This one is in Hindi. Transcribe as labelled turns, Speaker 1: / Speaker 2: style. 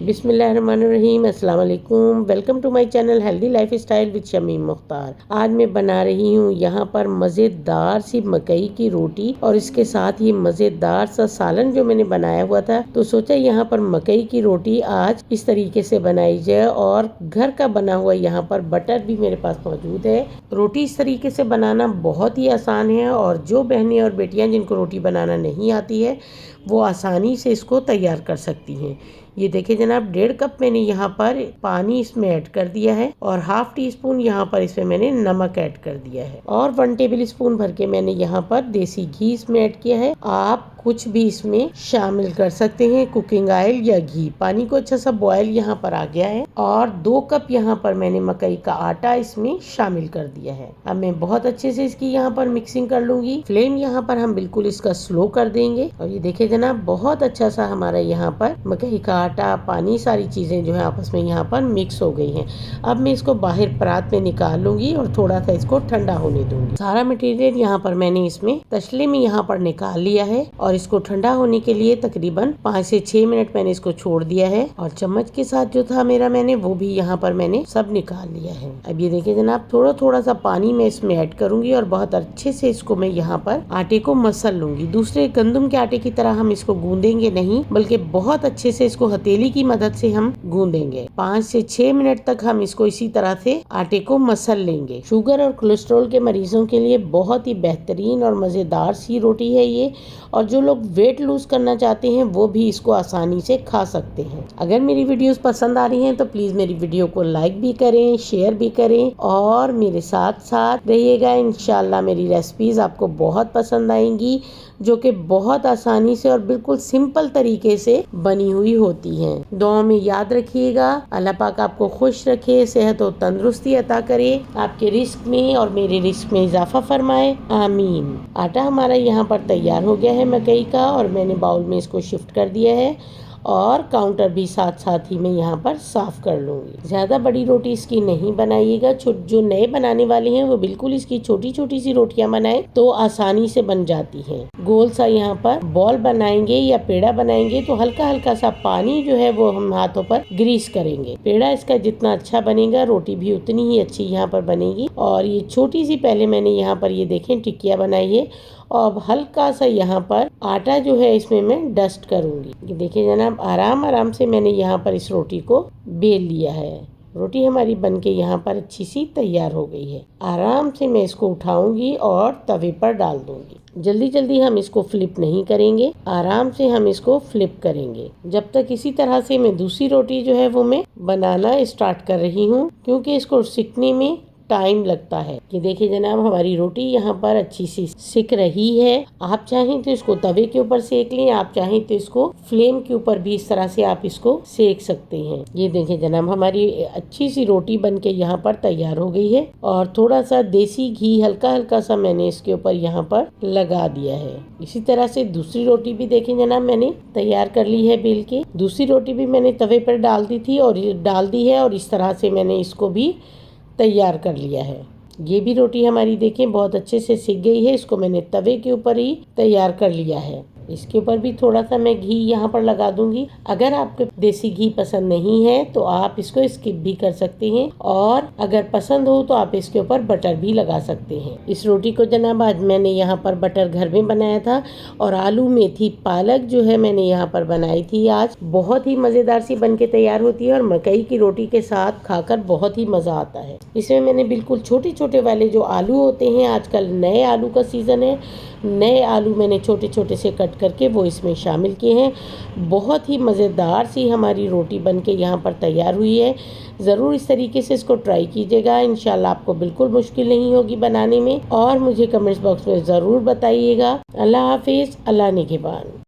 Speaker 1: बिस्मिल्लाहिर्रहमानिर्रहीम, अस्सलाम वालेकुम। Welcome to my channel healthy lifestyle with Shamim Mukhtar. आज मैं बना रही हूँ यहाँ पर मज़ेदार सी मकई की रोटी और इसके साथ ही मज़ेदार सा सालन जो मैंने बनाया हुआ था। तो सोचा यहाँ पर मकई की रोटी आज इस तरीके से बनाई जाए और घर का बना हुआ यहाँ पर बटर भी मेरे पास मौजूद है। रोटी इस तरीके से बनाना बहुत ही आसान है और जो बहनें और बेटियाँ जिनको रोटी बनाना नहीं आती है वो आसानी से इसको तैयार कर सकती हैं। ये देखिए जनाब, 1.5 कप मैंने यहाँ पर पानी इसमें ऐड कर दिया है और हाफ टी स्पून यहाँ पर इसमें मैंने नमक ऐड कर दिया है और 1 टेबल स्पून भर के मैंने यहाँ पर देसी घी इसमें ऐड किया है। आप कुछ भी इसमें शामिल कर सकते हैं, कुकिंग ऑयल या घी। पानी को अच्छा सा बॉयल यहाँ पर आ गया है और 2 कप यहाँ पर मैंने मकई का आटा इसमें शामिल कर दिया है। अब मैं बहुत अच्छे से इसकी यहाँ पर मिक्सिंग कर लूंगी। फ्लेम यहाँ पर हम बिल्कुल इसका स्लो कर देंगे और ये देखिए जनाब, बहुत अच्छा सा हमारा यहाँ पर मकई का आटा, पानी, सारी चीजें जो है आपस में यहाँ पर मिक्स हो गई हैं। अब मैं इसको बाहर परात में निकाल लूंगी और थोड़ा सा इसको ठंडा होने दूंगी। सारा मटेरियल यहाँ पर मैंने इसमें तसले में यहाँ पर निकाल लिया है और इसको ठंडा होने के लिए तकरीबन 5 से 6 मिनट मैंने इसको छोड़ दिया है और चम्मच के साथ जो था मेरा मैंने वो भी यहाँ पर मैंने सब निकाल लिया है। अब ये देखिए जनाब, थोड़ा थोड़ा सा पानी मैं इसमें ऐड करूंगी और बहुत अच्छे से इसको मैं यहाँ पर आटे को मसल लूंगी। दूसरे गंदम के आटे की तरह हम इसको गूंदेंगे नहीं, बल्कि बहुत अच्छे से इसको हथेली की मदद से हम गूंदेंगे। 5 से 6 मिनट तक हम इसको इसी तरह से आटे को मसल लेंगे। शुगर और कोलेस्ट्रॉल के मरीजों के लिए बहुत ही बेहतरीन और मजेदार सी रोटी है ये, और जो लोग वेट लूज करना चाहते हैं वो भी इसको आसानी से खा सकते हैं। अगर मेरी वीडियोस पसंद आ रही हैं तो प्लीज मेरी वीडियो को लाइक भी करें, शेयर भी करें और मेरे साथ साथ रहिएगा। इंशाल्लाह मेरी रेसिपीज आपको बहुत पसंद आएंगी, जो कि बहुत आसानी से और बिल्कुल सिंपल तरीके से बनी हुई होती हैं। दुआ में याद रखिएगा। अल्लाह पाक आपको खुश रखे, सेहत और तंदुरुस्ती अता करे, आपके रिस्क में और मेरे रिस्क में इजाफा फरमाए, आमीन। आटा हमारा यहाँ पर तैयार हो गया है मकई का और मैंने बाउल में इसको शिफ्ट कर दिया है और काउंटर भी साथ साथ ही मैं यहाँ पर साफ कर लूंगी। ज्यादा बड़ी रोटी इसकी नहीं बनाइएगा। जो नए बनाने वाले हैं वो बिल्कुल इसकी छोटी छोटी सी रोटियां बनाएं तो आसानी से बन जाती हैं। गोल सा यहाँ पर बॉल बनाएंगे या पेड़ा बनाएंगे तो हल्का हल्का सा पानी जो है वो हम हाथों पर ग्रीस करेंगे। पेड़ा इसका जितना अच्छा बनेगा रोटी भी उतनी ही अच्छी यहाँ पर बनेगी। और ये छोटी सी पहले मैंने यहाँ पर ये देखें टिकिया बनाई है और हल्का सा यहाँ पर आटा जो है इसमें मैं डस्ट करूंगी। ये देखिए जनाब, आराम आराम से मैंने यहाँ पर इस रोटी को बेल लिया है। रोटी हमारी बनके यहाँ पर अच्छी सी तैयार हो गई है। आराम से मैं इसको उठाऊंगी और तवे पर डाल दूंगी। जल्दी जल्दी हम इसको फ्लिप नहीं करेंगे, आराम से हम इसको फ्लिप करेंगे। जब तक इसी तरह से मैं दूसरी रोटी जो है वो मैं बनाना स्टार्ट कर रही हूँ, क्योंकि इसको सिकने में टाइम लगता है। ये देखिए जनाब, हमारी रोटी यहाँ पर अच्छी सी सिक रही है। आप चाहें तो इसको तवे के ऊपर सेक लें, आप चाहें तो इसको फ्लेम के ऊपर भी इस तरह से आप इसको सेक सकते हैं। ये देखिए जनाब, हमारी अच्छी सी रोटी बनके यहाँ पर तैयार हो गई है और थोड़ा सा देसी घी हल्का हल्का सा मैंने इसके ऊपर यहाँ पर लगा दिया है। इसी तरह से दूसरी रोटी भी देखें जनाब, मैंने तैयार कर ली है बेल के। दूसरी रोटी भी मैंने तवे पर डाल दी है और इस तरह से मैंने इसको भी तैयार कर लिया है। ये भी रोटी हमारी देखें बहुत अच्छे से सिक गई है। इसको मैंने तवे के ऊपर ही तैयार कर लिया है। इसके ऊपर भी थोड़ा सा मैं घी यहाँ पर लगा दूंगी। अगर आपको देसी घी पसंद नहीं है तो आप इसको स्किप भी कर सकते हैं और अगर पसंद हो तो आप इसके ऊपर बटर भी लगा सकते हैं। इस रोटी को जनाब आज मैंने यहाँ पर बटर घर में बनाया था और आलू मेथी पालक जो है मैंने यहाँ पर बनाई थी। आज बहुत ही मजेदार सी बन के तैयार होती है और मकई की रोटी के साथ खाकर बहुत ही मजा आता है। इसमें मैंने बिल्कुल छोटे छोटे वाले जो आलू होते हैं, आजकल नए आलू का सीजन है, नए आलू मैंने छोटे छोटे से कट करके वो इसमें शामिल किए हैं। बहुत ही मज़ेदार सी हमारी रोटी बनके यहाँ पर तैयार हुई है। ज़रूर इस तरीके से इसको ट्राई कीजिएगा। इंशाल्लाह आपको बिल्कुल मुश्किल नहीं होगी बनाने में और मुझे कमेंट्स बॉक्स में ज़रूर बताइएगा। अल्लाह हाफिज़, अल्लाह निगहबान।